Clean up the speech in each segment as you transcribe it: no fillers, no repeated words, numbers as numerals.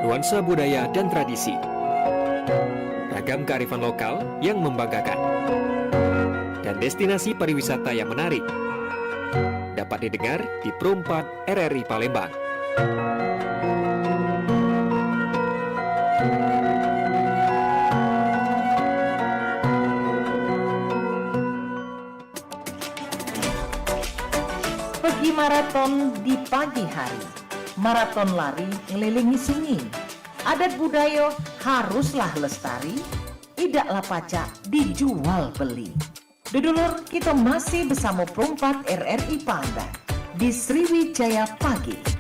nuansa budaya dan tradisi. Ragam kearifan lokal yang membanggakan. Dan destinasi pariwisata yang menarik. Dapat didengar di Pro 4 RRI Palembang. Pergi maraton di pagi hari, maraton lari ngelilingi sungai. Adat budaya haruslah lestari, idaklah pacak dijual beli. Dudulur, kita masih bersama Pro 4 RRI Palembang di Sriwijaya Pagi.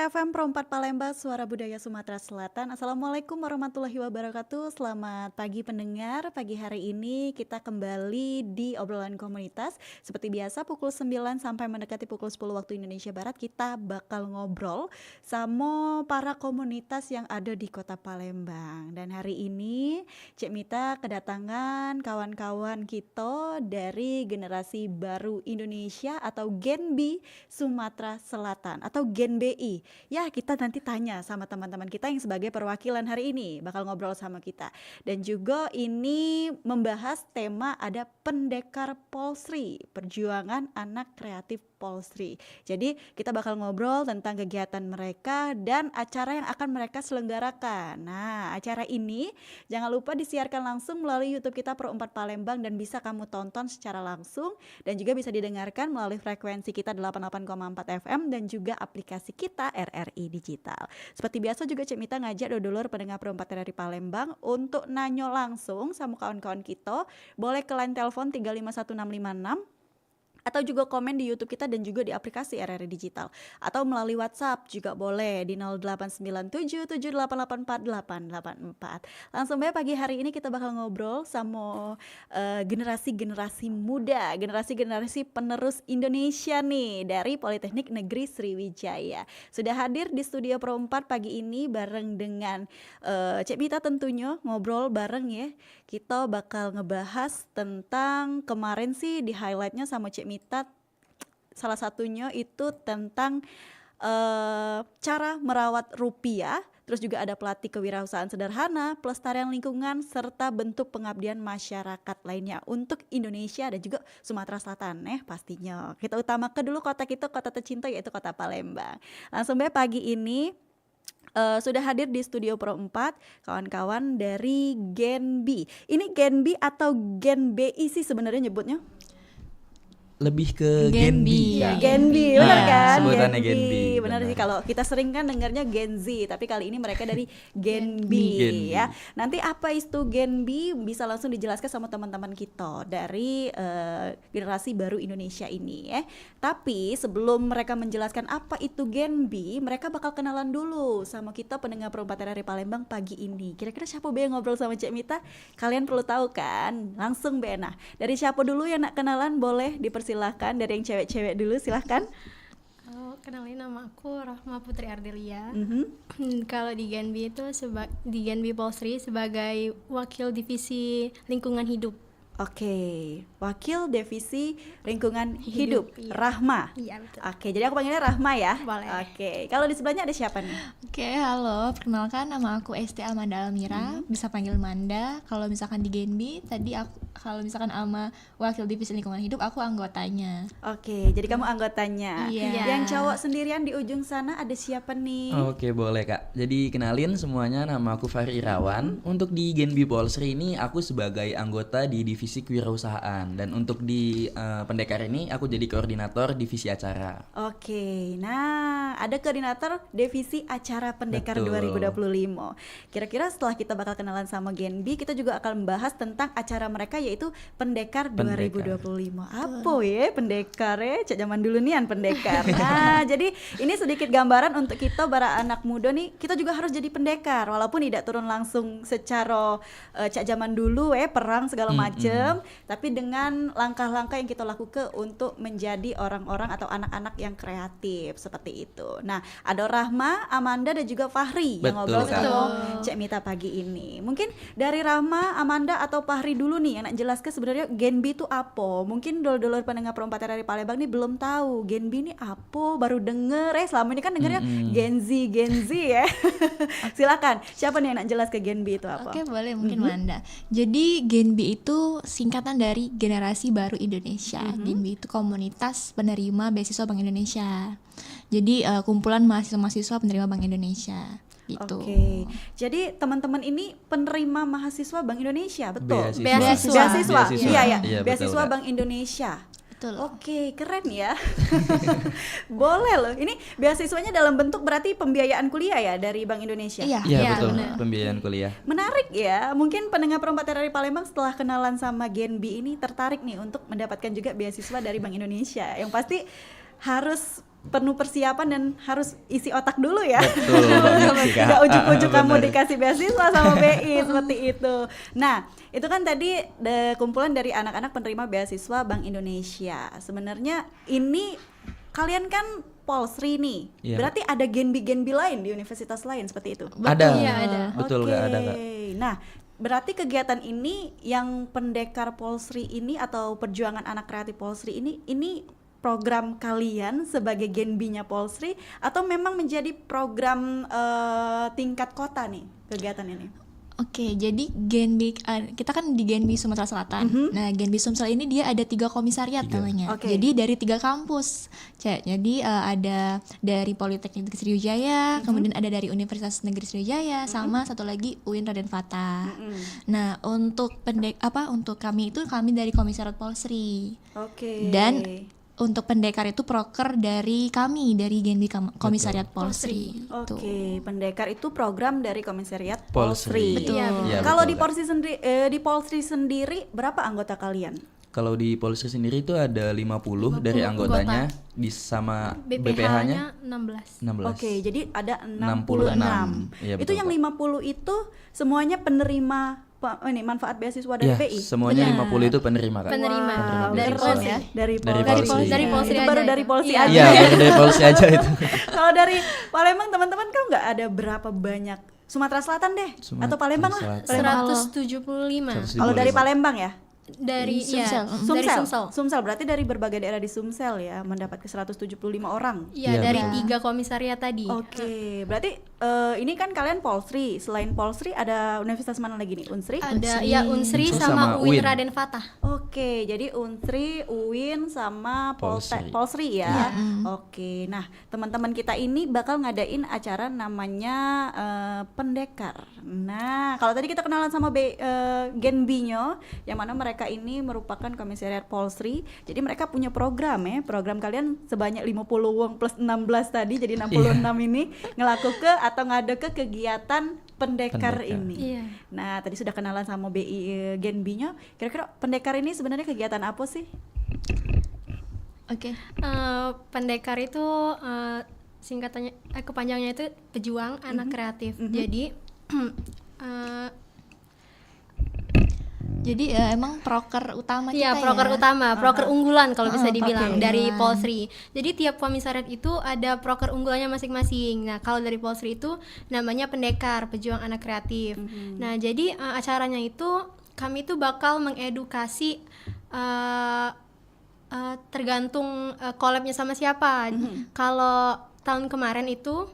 FM Pro 4 Palembang, Suara Budaya Sumatera Selatan. Assalamualaikum warahmatullahi wabarakatuh. Selamat pagi pendengar. Pagi hari ini kita kembali di obrolan komunitas. Seperti biasa pukul 9 sampai mendekati pukul 10 waktu Indonesia Barat, kita bakal ngobrol sama para komunitas yang ada di Kota Palembang. Dan hari ini Cik Mita kedatangan kawan-kawan kita dari Generasi Baru Indonesia atau Genbi Sumatera Selatan atau GenBI. Ya, kita nanti tanya sama teman-teman kita yang sebagai perwakilan hari ini bakal ngobrol sama kita. Dan juga ini membahas tema ada Pendekar Polsri, perjuangan anak kreatif Polsri. Jadi kita bakal ngobrol tentang kegiatan mereka dan acara yang akan mereka selenggarakan. Nah, acara ini jangan lupa disiarkan langsung melalui YouTube kita Pro 4 Palembang dan bisa kamu tonton secara langsung dan juga bisa didengarkan melalui frekuensi kita 88,4 FM dan juga aplikasi kita RRI Digital. Seperti biasa juga Cik Mita ngajak dulur pendengar Pro 4 RRI Palembang untuk nanyo langsung sama kawan-kawan kita. Boleh ke line telepon 351656 atau juga komen di YouTube kita dan juga di aplikasi RRI Digital. Atau melalui WhatsApp juga boleh di 089778848884. Langsung aja pagi hari ini kita bakal ngobrol sama generasi-generasi muda, generasi-generasi penerus Indonesia nih dari Politeknik Negeri Sriwijaya. Sudah hadir di studio Pro 4 pagi ini bareng dengan Cik Mita tentunya ngobrol bareng ya. Kita bakal ngebahas tentang kemarin sih di highlightnya sama Cik Mita, salah satunya itu tentang cara merawat rupiah, terus juga ada pelatih kewirausahaan sederhana, pelestarian lingkungan, serta bentuk pengabdian masyarakat lainnya untuk Indonesia dan juga Sumatera Selatan pastinya. Kita utamakan dulu kota kita, kota tercinta yaitu kota Palembang. Langsung aja pagi ini sudah hadir di studio Pro 4 kawan-kawan dari Genbi. Ini Genbi atau GenBI sih sebenarnya nyebutnya? Lebih ke Genbi. Ya. Genbi, benar kan? Sebutannya Genbi. Benar sih, kalau kita sering kan dengarnya Gen Z, tapi kali ini mereka dari Genbi ya. Nanti apa itu Genbi bisa langsung dijelaskan sama teman-teman kita dari Generasi Baru Indonesia ini ya. Tapi sebelum mereka menjelaskan apa itu Genbi, mereka bakal kenalan dulu sama kita pendengar Pro 4 RRI Palembang pagi ini. Kira-kira siapa be yang ngobrol sama Cik Mita? Kalian perlu tahu kan? Langsung be. Nah, dari siapa dulu yang nak kenalan boleh silahkan dari yang cewek-cewek dulu, silahkan. Kenalin, nama aku Rahma Putri Ardelia. Kalau di Genbi itu di Genbi Polsri sebagai wakil divisi lingkungan hidup. Oke, wakil divisi lingkungan hidup. Iya. Rahma. Iya, betul. Oke, jadi aku panggilnya Rahma ya. Boleh. Oke, kalau di sebelahnya ada siapa nih? Oke, halo, perkenalkan nama aku Esti Amanda Almira, bisa panggil Manda. Kalau misalkan di Genbi, tadi aku kalau misalkan sama wakil divisi lingkungan hidup, aku anggotanya. Oke, jadi kamu anggotanya. Iya. Yang cowok sendirian di ujung sana ada siapa nih? Oke, boleh Kak. Jadi kenalin semuanya, nama aku Fahri Irawan. Untuk di Genbi Polsri ini aku sebagai anggota di divisi kewirausahaan. Dan untuk di Pendekar ini aku jadi koordinator divisi acara. Oke, nah ada koordinator divisi acara Pendekar Betul. 2025. Kira-kira setelah kita bakal kenalan sama Genbi, kita juga akan membahas tentang acara mereka yaitu Pendekar 2025. Apa ya Pendekar ya? Cak zaman dulu nian Pendekar. Nah, jadi ini sedikit gambaran untuk kita para anak muda nih, kita juga harus jadi pendekar walaupun tidak turun langsung secara cak zaman dulu perang segala macem, tapi dengan langkah-langkah yang kita lakukan untuk menjadi orang-orang atau anak-anak yang kreatif seperti itu. Nah, ada Rahma, Amanda dan juga Fahri yang Betul, ngobrol Kak. sama Cek Mita pagi ini. Mungkin dari Rahma, Amanda atau Fahri dulu nih yang nak jelaskan sebenarnya Genbi itu apa. Mungkin dulur-dulur pendengar perempat dari Palembang nih belum tahu Genbi ini apa, baru denger selama ini kan dengernya Gen Z ya. Silakan, siapa nih yang nak jelas ke Genbi itu apa? Oke, boleh mungkin Wanda. Jadi Genbi itu singkatan dari Generasi Baru Indonesia. Genbi itu komunitas penerima beasiswa Bank Indonesia. Jadi kumpulan mahasiswa-mahasiswa penerima Bank Indonesia gitu. Oke, jadi teman-teman ini penerima mahasiswa Bank Indonesia, betul? Beasiswa. Iya, Iya, betul, beasiswa Kak. Bank Indonesia. Betul. Oke, keren ya. Boleh loh. Ini beasiswanya dalam bentuk berarti pembiayaan kuliah ya dari Bank Indonesia. Iya. Iya, Iya, betul, benar. pembiayaan kuliah. Menarik ya. Mungkin pendengar perempat dari Palembang setelah kenalan sama Genbi ini tertarik nih untuk mendapatkan juga beasiswa dari Bank Indonesia. Yang pasti harus penuh persiapan dan harus isi otak dulu ya. Betul banget sih, Kak. Gak ujuk-ujuk kamu Bener. dikasih beasiswa sama BI seperti itu. Nah, itu kan tadi kumpulan dari anak-anak penerima beasiswa Bank Indonesia. Sebenarnya ini kalian kan Polsri nih. Iya. Berarti ada Genbi-Genbi lain di universitas lain seperti itu. Ada. Iya, ada. Betul, Kak, ada, Kak. Nah, berarti kegiatan ini yang Pendekar Polsri ini atau perjuangan anak kreatif Polsri ini program kalian sebagai Genbinya Polsri atau memang menjadi program tingkat kota nih kegiatan ini? Oke, jadi Genbi kita kan di Genbi Sumatera Selatan. Nah, Genbi Sumsel ini dia ada 3 komisariat namanya. Oke. Jadi dari 3 kampus. Jadi ada dari Politeknik Negeri Sriwijaya, kemudian ada dari Universitas Negeri Sriwijaya, sama satu lagi UIN Raden Fatah. Nah, untuk untuk kami dari Komisariat Polsri. Oke. Dan untuk pendekar itu proker dari kami dari Genbi Komisariat Polsri. Tuh. Oke, Pendekar itu program dari Komisariat Polsri. Polsri. Betul. Iya, Kalau betul, di Kak. di Polsri sendiri berapa anggota kalian? Kalau di Polsri sendiri itu ada 50 dari anggotanya, sama BPH-nya 16. 16. Oke, jadi ada 66. 66. Iya, Itu betul, yang Kak. 50 itu semuanya penerima manfaat beasiswa dari Ya, BI. semuanya 50 itu penerima, Kak. Penerima. Wow, Dari keren Polsri. ya. Dari Dari Polsri. Polsri. Dari Polsri Itu aja baru itu. dari Polsri Iya. aja. Iya, baru dari Polsri aja itu. Kalau dari Palembang teman-teman kau nggak ada berapa banyak? Sumatera Selatan deh Sumatera atau Palembang lah. Selatan. Palembang. 175. Kalau dari Palembang ya? Dari Sumsel. dari Sumsel. Sumsel berarti dari berbagai daerah di Sumsel ya mendapat ke 175 orang. Iya, Iya, dari betul. 3 komisariat tadi. Oke, berarti ini kan kalian Polsri. Selain Polsri ada universitas mana lagi nih? Unsri? Ada ya Unsri Unsri sama sama UIN UIN. Raden Fatah. Oke, jadi Unsri, UIN sama Polsri. Polsri ya. Oke, nah teman-teman kita ini bakal ngadain acara namanya Pendekar. Nah, kalau tadi kita kenalan sama Genbinyo, yang mana mereka ini merupakan komisariat Polsri. Jadi mereka punya program ya. Program kalian sebanyak 50 wong plus 16 tadi, jadi 66 ini ngelaku ke atau ngada ke kegiatan Pendekar Pendekar. ini. Iya. Nah, tadi sudah kenalan sama BI Genbinya. Kira-kira Pendekar ini sebenarnya kegiatan apa sih? Oke. Pendekar itu singkatannya kepanjangannya itu pejuang anak kreatif. Jadi Jadi emang proker utama iya, kita proker ya. utama, proker unggulan kalau bisa oke. dibilang dari Polsri. Jadi tiap komisariat itu ada proker unggulannya masing-masing. Nah, kalau dari Polsri itu namanya Pendekar, pejuang anak kreatif. Nah, jadi acaranya itu kami itu bakal mengedukasi tergantung collabnya sama siapa. Kalau tahun kemarin itu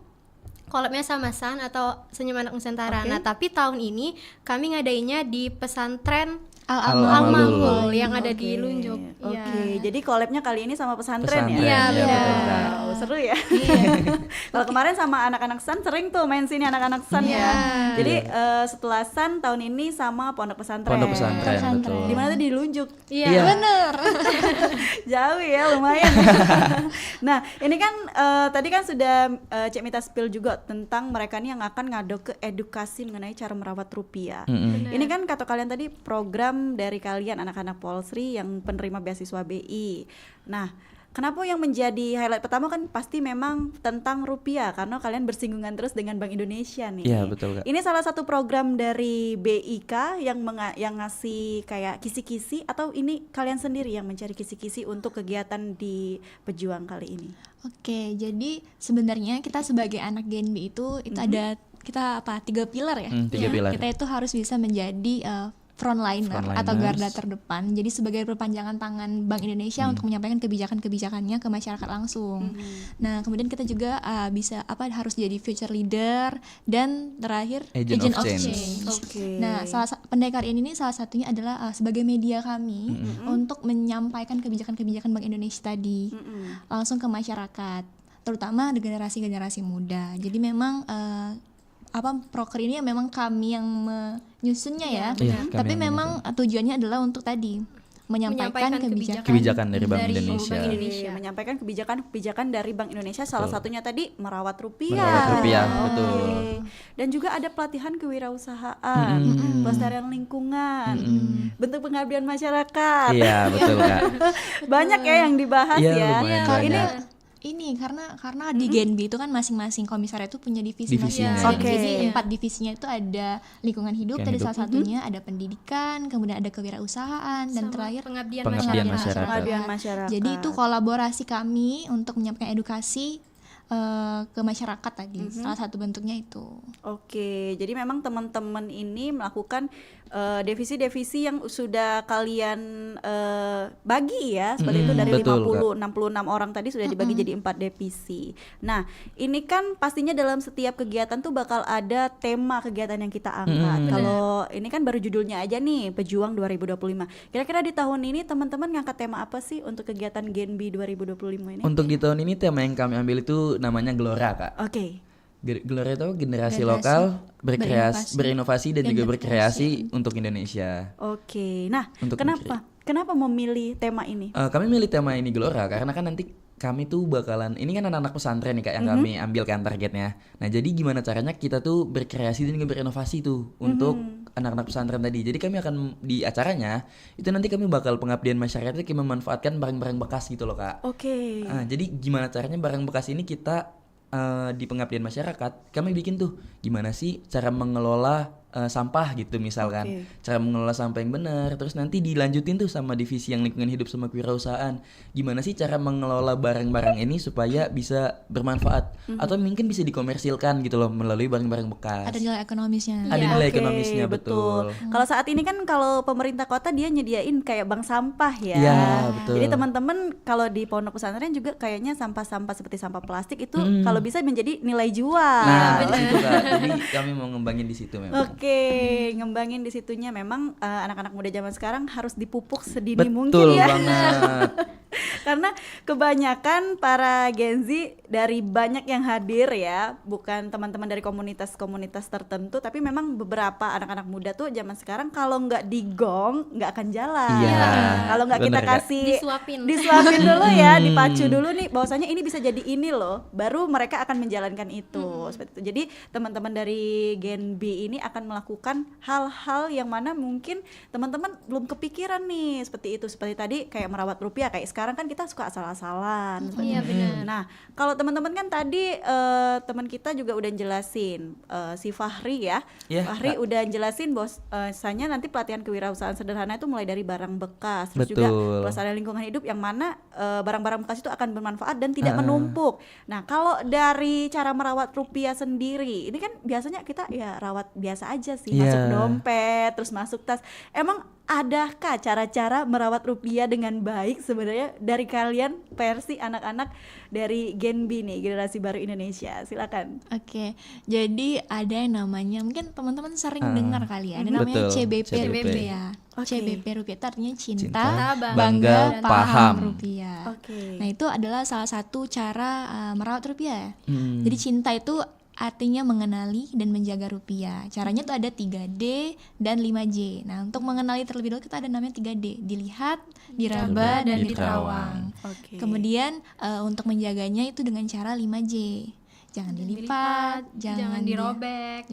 collabnya sama San atau Senyum Anak Nusantara. Nah, tapi tahun ini kami ngadainnya di pesantren Al-Amalul yang ada di Lunjuk. Oke, Iya. jadi collabnya kali ini sama pesantren, Pesantren, ya? Iya, iya, benar. betul, Kak. seru ya. Iya. Kalau kemarin sama anak-anak SAN sering tuh main sini anak-anak SAN ya. Jadi setelah SAN tahun ini sama Pondok Pesantren. Pondok pesantren, betul. Di mana tuh di Lunjuk. Iya. Bener. Jauh ya, lumayan. Nah, ini kan tadi kan sudah Cek Mita spill juga tentang mereka nih yang akan ngado ke edukasi mengenai cara merawat rupiah. Ini kan kata kalian tadi program dari kalian anak-anak Polsri yang penerima beasiswa BI. Nah, kenapa yang menjadi highlight pertama kan pasti memang tentang rupiah karena kalian bersinggungan terus dengan Bank Indonesia nih. Iya, betul, Kak. Ini salah satu program dari BIK yang ngasih kayak kisi-kisi atau ini kalian sendiri yang mencari kisi-kisi untuk kegiatan di Pejuang kali ini? Oke, jadi sebenarnya kita sebagai anak Genbi itu ada kita 3 pilar ya. 3 pilar. Kita itu harus bisa menjadi frontliner atau garda terdepan. Jadi sebagai perpanjangan tangan Bank Indonesia untuk menyampaikan kebijakan-kebijakannya ke masyarakat langsung. Nah, kemudian kita juga harus jadi future leader dan terakhir agent of change. Oke. Nah, pendekar ini salah satunya adalah sebagai media kami untuk menyampaikan kebijakan-kebijakan Bank Indonesia tadi langsung ke masyarakat, terutama generasi-generasi muda. Jadi memang proker ini memang kami yang menyusunnya ya. Tapi memang tujuannya adalah untuk tadi menyampaikan kebijakan dari Bank Indonesia. Menyampaikan kebijakan dari Bank Indonesia, salah satunya tadi merawat rupiah. Merawat rupiah, betul. Dan juga ada pelatihan kewirausahaan, pelestarian lingkungan, bentuk pengabdian masyarakat. Iya, betul, Kak. Banyak ya yang dibahas Iya, ya. lumayan banyak. Ini karena di Genbi itu kan masing-masing komisariat itu punya divisi Divisinya. masing-masing. Jadi 4 divisinya itu ada lingkungan hidup, tadi salah satunya ada pendidikan, kemudian ada kewirausahaan dan terakhir pengabdian masyarakat. Pengabdian masyarakat. Jadi itu kolaborasi kami untuk menyampaikan edukasi ke masyarakat tadi. Salah satu bentuknya itu. Oke, jadi memang teman-teman ini melakukan divisi-divisi yang sudah kalian bagi ya, seperti itu dari betul, 66 orang tadi sudah dibagi jadi 4 divisi. Nah, ini kan pastinya dalam setiap kegiatan tuh bakal ada tema kegiatan yang kita angkat. Kalau ini kan baru judulnya aja nih, Pejuang 2025. Kira-kira di tahun ini teman-teman ngangkat tema apa sih untuk kegiatan Genbi 2025 ini? Untuk di tahun ini tema yang kami ambil itu namanya Gelora, Kak. Oke. Gelora itu generasi lokal berinovasi dan juga berkreasi untuk Indonesia. Oke. Nah, Untuk kenapa memilih tema ini? Kami milih tema ini Gelora karena kan nanti kami tuh bakalan, ini kan anak-anak pesantren nih Kak yang kami ambil kan targetnya. Nah, jadi gimana caranya kita tuh berkreasi dan juga berinovasi tuh untuk anak-anak pesantren tadi. Jadi kami akan di acaranya itu nanti kami bakal pengabdian masyarakat itu memanfaatkan barang-barang bekas gitu loh, Kak. Oke. Jadi gimana caranya barang bekas ini kita di pengabdian masyarakat kami bikin tuh gimana sih cara mengelola sampah gitu misalkan. Cara mengelola sampah yang benar, terus nanti dilanjutin tuh sama divisi yang lingkungan hidup sama kewirausahaan. Gimana sih cara mengelola barang-barang ini supaya bisa bermanfaat atau mungkin bisa dikomersilkan gitu loh melalui barang-barang bekas. Ada nilai ekonomisnya. Ada nilai ekonomisnya, betul. Kalau saat ini kan kalau pemerintah kota dia nyediain kayak bank sampah ya. Iya, betul. Jadi teman-teman kalau di pondok pesantren juga kayaknya sampah-sampah seperti sampah plastik itu kalau bisa menjadi nilai jual. Nah, di situ Kak. Jadi kami mau ngembangin di situ memang. Oke, ngembangin di situnya memang anak-anak muda zaman sekarang harus dipupuk sedini Betul mungkin ya. banget. Karena kebanyakan para Gen Z dari banyak yang hadir ya, bukan teman-teman dari komunitas-komunitas tertentu, tapi memang beberapa anak-anak muda tuh zaman sekarang kalau nggak digong nggak akan jalan. Iya, Kalau nggak kita bener, Kak. kasih Disuapin dulu ya, dipacu dulu nih, bahwasanya ini bisa jadi ini loh, baru mereka akan menjalankan itu. Seperti itu. Jadi teman-teman dari Gen B ini akan melakukan hal-hal yang mana mungkin teman-teman belum kepikiran nih, seperti itu. Seperti tadi kayak merawat rupiah, kayak sekarang kan kita suka asal-asalan. Iya, benar. Nah, kalau teman-teman kan tadi teman kita juga udah jelasin, si Fahri ya. Iya, Fahri Kak. udah jelasin bahwasanya nanti pelatihan kewirausahaan sederhana itu mulai dari barang bekas, terus Betul. juga pelestarian lingkungan hidup yang mana barang-barang bekas itu akan bermanfaat dan tidak menumpuk. Nah, kalau dari cara merawat rupiah sendiri, ini kan biasanya kita ya rawat biasa aja sih, Iya. masuk dompet, terus masuk tas. Emang adakah cara-cara merawat rupiah dengan baik sebenarnya dari kalian versi anak-anak dari Gen B nih, generasi baru Indonesia? Silakan. Oke, jadi ada yang namanya, mungkin teman-teman sering dengar kali ya, ada namanya Betul, CBP CBP. rupiah. Oke. CBP rupiah itu artinya cinta, Cinta, bangga, bangga, paham paham. rupiah. Oke. Nah itu adalah salah satu cara merawat rupiah. Jadi cinta itu artinya mengenali dan menjaga rupiah. Caranya tuh ada 3D dan 5J. Nah untuk mengenali terlebih dahulu kita ada namanya 3D. Dilihat, diraba, dan diterawang. Oke. Kemudian untuk menjaganya itu dengan cara 5J. Jangan dilipat, jangan dirobek,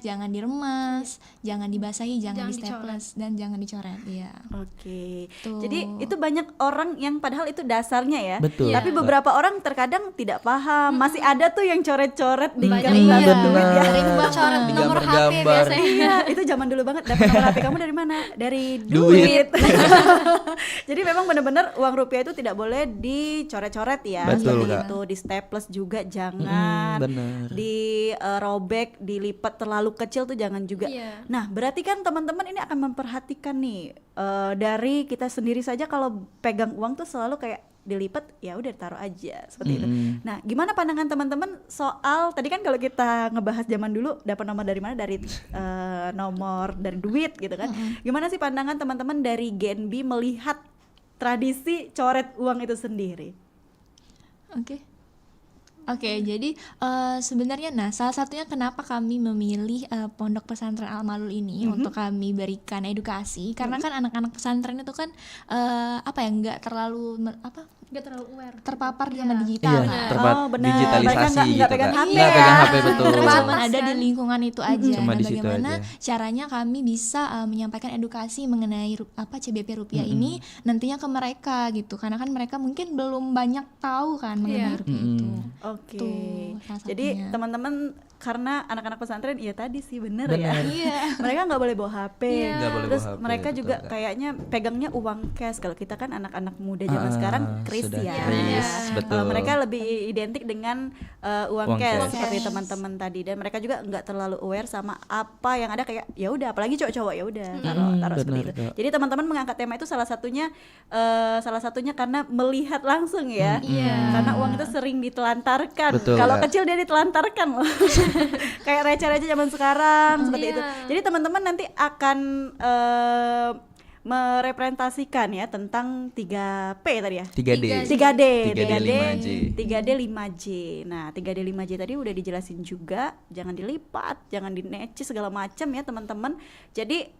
jangan diremas, jangan dibasahi, jangan Jangan di staples, dan jangan dicoret. Iya. Oke. Tuh. Jadi itu banyak orang yang padahal itu dasarnya ya. Betul. Tapi beberapa orang terkadang tidak paham. Masih ada tuh yang coret-coret di Banyak, kertas iya. duit ya. Sering banget coret Di nomor HP gambar-gambar. biasanya. Iya, itu zaman dulu banget. Dapat nomor HP kamu dari mana? Dari Duit. duit. Jadi memang benar-benar uang rupiah itu tidak boleh dicoret-coret ya. Betul, Seperti Kak. itu, di staples juga jangan. Benar. Di robek, dilipat terlalu kecil tuh jangan juga. Iya. Nah, berarti kan teman-teman ini akan memperhatikan nih dari kita sendiri saja kalau pegang uang tuh selalu kayak dilipat ya udah taruh aja seperti itu. Nah, gimana pandangan teman-teman soal tadi kan kalau kita ngebahas zaman dulu dapat nomor dari mana, dari nomor dari duit gitu kan. Gimana sih pandangan teman-teman dari GNB melihat tradisi coret uang itu sendiri? Oke, jadi sebenarnya salah satunya kenapa kami memilih Pondok Pesantren Al-Malul ini untuk kami berikan edukasi karena kan anak-anak pesantren itu kan nggak terlalu Gak terlalu aware. terpapar dengan digital. Iya, terpat benar. digitalisasi Mereka nggak gitu pegang Kak. HP Nggak ya. pegang HP betul. Cuma ada kan? di lingkungan itu aja. Cuma Nah, di situ bagaimana aja. caranya kami bisa menyampaikan edukasi mengenai CBP rupiah ini nantinya ke mereka gitu. Karena kan mereka mungkin belum banyak tahu kan mengenai Iya. rupiah itu. Oke. Tuh, salah Jadi satunya. teman-teman karena anak-anak pesantren ya tadi sih bener ya. Bener. Mereka nggak boleh bawa HP. Iya. Nggak boleh Terus bawa HP, mereka betul, juga Kak. kayaknya pegangnya uang cash. Kalau kita kan anak-anak muda zaman sekarang kris sudah ya. kris, Iya. betul. Mereka lebih identik dengan uang Uang cash cash. seperti teman-teman tadi, dan mereka juga nggak terlalu aware sama apa yang ada, kayak ya udah apalagi cowok-cowok ya udah taruh seperti benar, itu. Kak. Jadi teman-teman mengangkat tema itu salah satunya karena melihat langsung ya. Iya. Karena uang itu sering ditelantarkan. Betul, Kalau Kak. kecil dia ditelantarkan loh. Kayak receh-receh zaman sekarang seperti Iya. itu. Jadi teman-teman nanti akan merepresentasikan ya tentang 3P tadi ya. 3D. 3D 5J. 3D 5J. Nah, 3D 5J tadi udah dijelasin juga, jangan dilipat, jangan dinecis segala macam ya, teman-teman. Jadi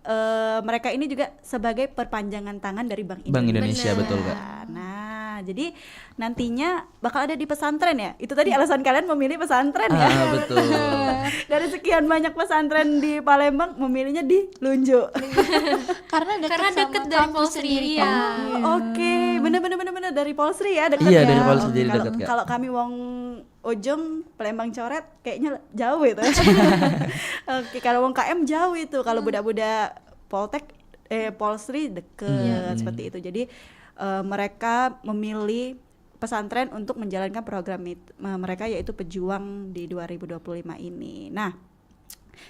mereka ini juga sebagai perpanjangan tangan dari Bank Indonesia. Bank Indonesia, betul, Kak. Nah, jadi nantinya bakal ada di pesantren ya. Itu tadi alasan kalian memilih pesantren ya. Betul. Dari sekian banyak pesantren di Palembang memilihnya di Lunjuk. Karena Karena sama deket dari kampus Polsri, sendiri iya. kan. Oke, bener dari Polsri ya, dekat Iya, ya. dari Polsri, Oke, jadi kalau- dekat, Kak. Kalau kami wong Ujung Palembang Coret kayaknya jauh itu. Oke, kalau wong KM jauh itu. Kalau budak-budak Polsri deket seperti itu. Jadi mereka memilih pesantren untuk menjalankan program mereka, yaitu Pejuang di 2025 ini. Nah,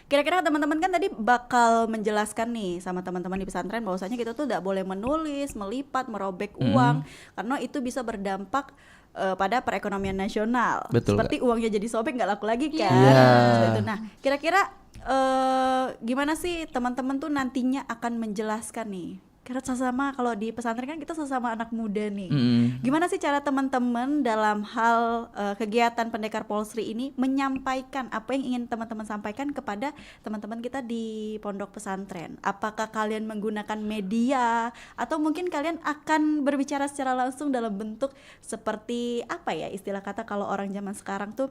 kira-kira teman-teman kan tadi bakal menjelaskan nih sama teman-teman di pesantren bahwasanya kita tuh tidak boleh menulis, melipat, merobek uang karena itu bisa berdampak pada perekonomian nasional. Betul, Seperti uangnya jadi sobek nggak laku lagi kan. Iya. Seperti itu. Nah, kira-kira gimana sih teman-teman tuh nantinya akan menjelaskan nih? Karena sesama kalau di pesantren kan kita sesama anak muda nih. Gimana sih cara teman-teman dalam hal kegiatan Pendekar Polsri ini menyampaikan apa yang ingin teman-teman sampaikan kepada teman-teman kita di pondok pesantren? Apakah kalian menggunakan media atau mungkin kalian akan berbicara secara langsung dalam bentuk seperti apa ya istilah kata kalau orang zaman sekarang tuh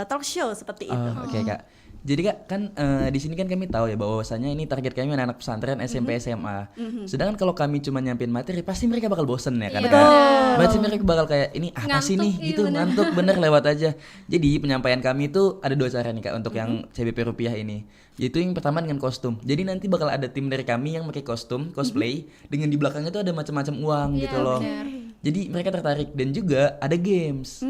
talk show seperti itu. Oke, Kak. Jadi Kak, kan di sini kan kami tahu ya bahwasanya ini target kami anak-anak pesantren SMP SMA. Sedangkan kalau kami cuma nyampein materi pasti mereka bakal bosen ya kan. Iya. Kak? Pasti mereka bakal kayak ini apa sih Ngantuk, nih iya gitu, bener. ngantuk bener lewat aja. Jadi penyampaian kami itu ada 2 cara nih Kak untuk yang CBP rupiah ini. Yaitu yang pertama dengan kostum. Jadi nanti bakal ada tim dari kami yang pakai kostum, cosplay dengan di belakangnya tuh ada macam-macam uang Iya, gitu loh. bener. Jadi mereka tertarik dan juga ada games.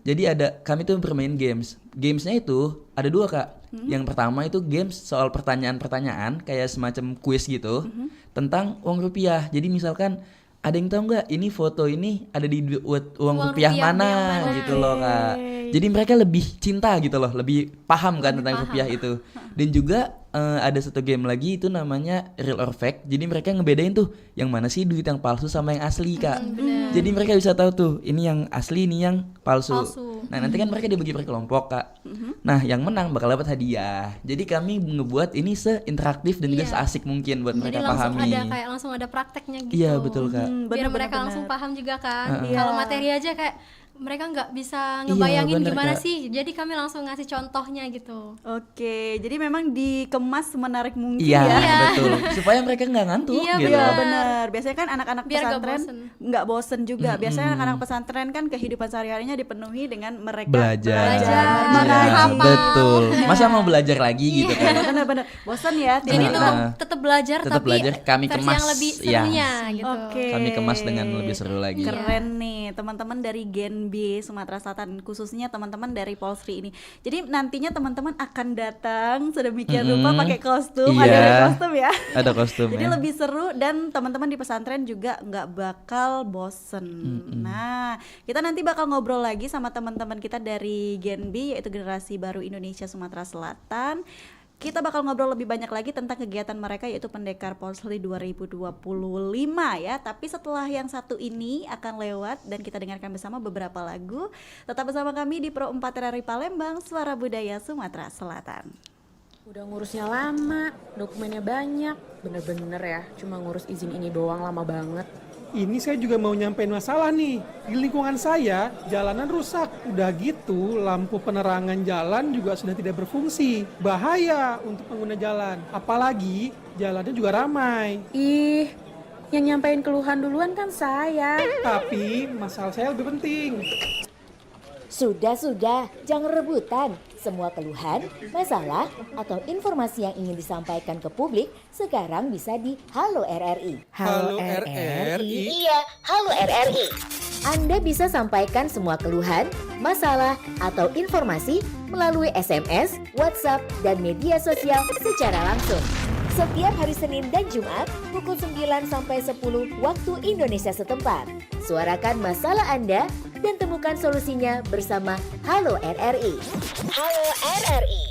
Jadi kami tuh bermain games. Gamesnya itu ada 2 Kak. Yang pertama itu games soal pertanyaan-pertanyaan kayak semacam kuis gitu tentang uang rupiah. Jadi misalkan ada yang tahu nggak ini foto ini ada di uang rupiah rupiah mana yang mana? gitu loh Kak. Jadi mereka lebih cinta gitu loh, lebih paham kan tentang paham. rupiah itu. Dan juga ada satu game lagi itu namanya Real or Fake. Jadi mereka ngebedain tuh yang mana sih duit yang palsu sama yang asli, Kak. bener. Jadi mereka bisa tahu tuh ini yang asli, ini yang palsu. Palsu. Nah, nanti kan mereka dibagi per kelompok, Kak. Nah, yang menang bakal dapat hadiah. Jadi kami ngebuat ini seinteraktif dan juga Iya. seasik mungkin buat Jadi mereka langsung pahami. langsung ada prakteknya gitu. Iya, betul, Kak. Biar mereka langsung paham juga kan. Iya. Kalau materi aja kayak mereka nggak bisa Iya, ngebayangin bener, gimana Kak. sih. Jadi kami langsung ngasih contohnya gitu. Oke, jadi memang dikemas semenarik mungkin Iya, ya. betul. Supaya mereka nggak ngantuk Iya, gitu. Iya benar. benar. Biasanya kan anak-anak Biar nggak pesantren bosen. nggak bosen juga. Biasanya anak-anak pesantren kan kehidupan sehari-harinya dipenuhi dengan mereka Belajar. Belajar, Iya, menghafal. betul. Masa mau belajar lagi gitu kan? Benar-benar bosan ya. Jadi Nah, tetap belajar tetap tapi belajar, kami versi kemas. yang lebih Iya. serunya gitu. Oke. Kami kemas dengan lebih seru lagi. Keren nih teman-teman dari Gen B Sumatera Selatan, khususnya teman-teman dari Polsri ini. Jadi nantinya teman-teman akan datang sedemikian rupa pakai kostum, Iya. ada kostum ya. Ada kostum Jadi ya. lebih seru dan teman-teman di pesantren juga nggak bakal bosen. Nah, kita nanti bakal ngobrol lagi sama teman-teman kita dari Gen B, yaitu Generasi Baru Indonesia Sumatera Selatan. Kita bakal ngobrol lebih banyak lagi tentang kegiatan mereka, yaitu Pendekar Polsri 2025 ya. Tapi setelah yang satu ini akan lewat dan kita dengarkan bersama beberapa lagu. Tetap bersama kami di Pro 4 RRI Palembang, Suara Budaya Sumatera Selatan. Udah ngurusnya lama, dokumennya banyak, bener-bener ya, cuma ngurus izin ini doang lama banget. Ini saya juga mau nyampein masalah nih. Di lingkungan saya, jalanan rusak. Udah gitu, lampu penerangan jalan juga sudah tidak berfungsi. Bahaya untuk pengguna jalan. Apalagi jalannya juga ramai. Ih, yang nyampein keluhan duluan kan saya. Tapi masalah saya lebih penting. Sudah, jangan rebutan. Semua keluhan, masalah, atau informasi yang ingin disampaikan ke publik sekarang bisa di Halo RRI. Halo RRI. Iya, Halo RRI. Anda bisa sampaikan semua keluhan, masalah, atau informasi melalui SMS, WhatsApp, dan media sosial secara langsung. Setiap hari Senin dan Jumat pukul 9 sampai 10 waktu Indonesia setempat. Suarakan masalah Anda dan temukan solusinya bersama Halo RRI. Halo RRI.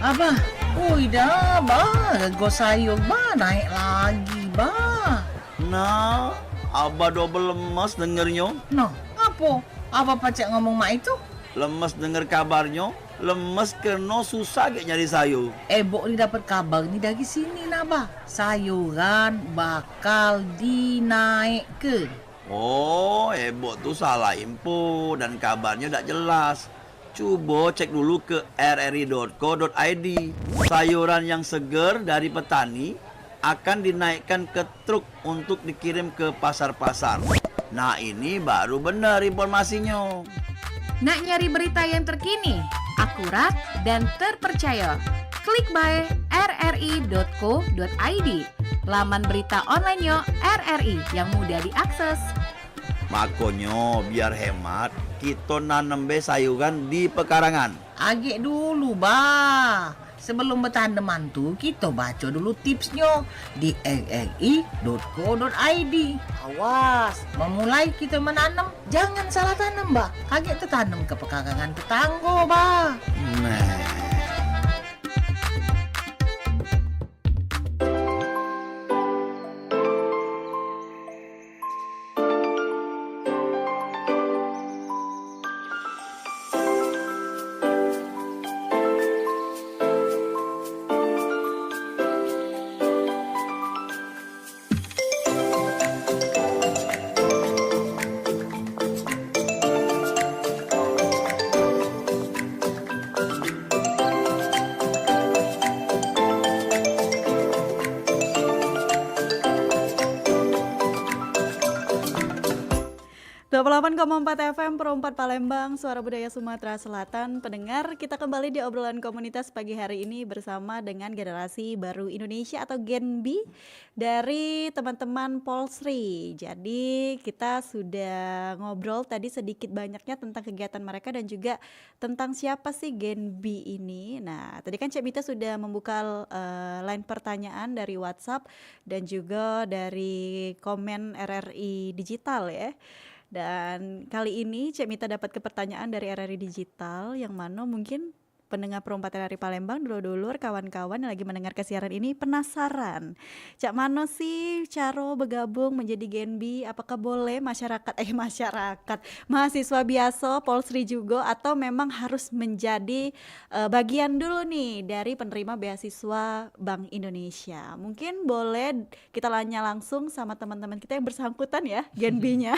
Apa? Dah, rego sayur naik lagi, Nah, Abah double lemas dengernya. Noh, apa? Apa pacak ngomong mak itu? Lemes denger kabarnya. Lemes kena susah gak nyari sayur. Bok ni dapat kabar ni dari sini Nabah. Sayuran bakal dinaik ke. Oh, Ebok tuh salah info dan kabarnya tak jelas. Coba cek dulu ke rri.co.id. Sayuran yang segar dari petani akan dinaikkan ke truk untuk dikirim ke pasar-pasar. Nah, ini baru benar informasinya. Nak nyari berita yang terkini, akurat, dan terpercaya? Klik by rri.co.id, laman berita online RRI yang mudah diakses. Makanya biar hemat, kita nanam sayuran di pekarangan. Agak dulu, Sebelum bertanaman tuh, kita baca dulu tipsnya di rri.co.id. Awas, memulai kita menanam, jangan salah tanam, Agak tertanam ke pekarangan tetangga, Nah. .4 FM Pro 4 Palembang, Suara Budaya Sumatera Selatan. Pendengar, kita kembali di obrolan komunitas pagi hari ini bersama dengan generasi baru Indonesia atau Gen B dari teman-teman Polsri. Jadi kita sudah ngobrol tadi sedikit banyaknya tentang kegiatan mereka dan juga tentang siapa sih Gen B ini. Nah, tadi kan Cek Mita sudah membuka line pertanyaan dari WhatsApp dan juga dari komen RRI Digital ya. Dan kali ini Cek Mita dapat pertanyaan dari RRI Digital yang mana mungkin pendengar Pro 4 RRI Palembang, dulur-dulur, kawan-kawan yang lagi mendengar kesiaran ini penasaran. Cak mano sih cara bergabung menjadi Gen B? Apakah boleh masyarakat mahasiswa biasa, Polsri juga, atau memang harus menjadi bagian dulu nih dari penerima beasiswa Bank Indonesia? Mungkin boleh kita tanya langsung sama teman-teman kita yang bersangkutan ya, Gen B-nya.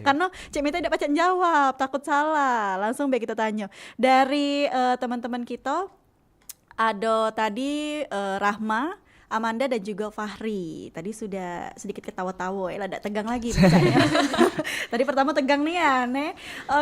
Karena Cek Mita tidak pacak jawab, takut salah. Langsung baik kita tanya. Dari teman-teman kita ada tadi Rahma, Amanda dan juga Fahri. Tadi sudah sedikit ketawa-tawa ya, tidak tegang lagi bacanya. Tadi pertama tegang nih ya,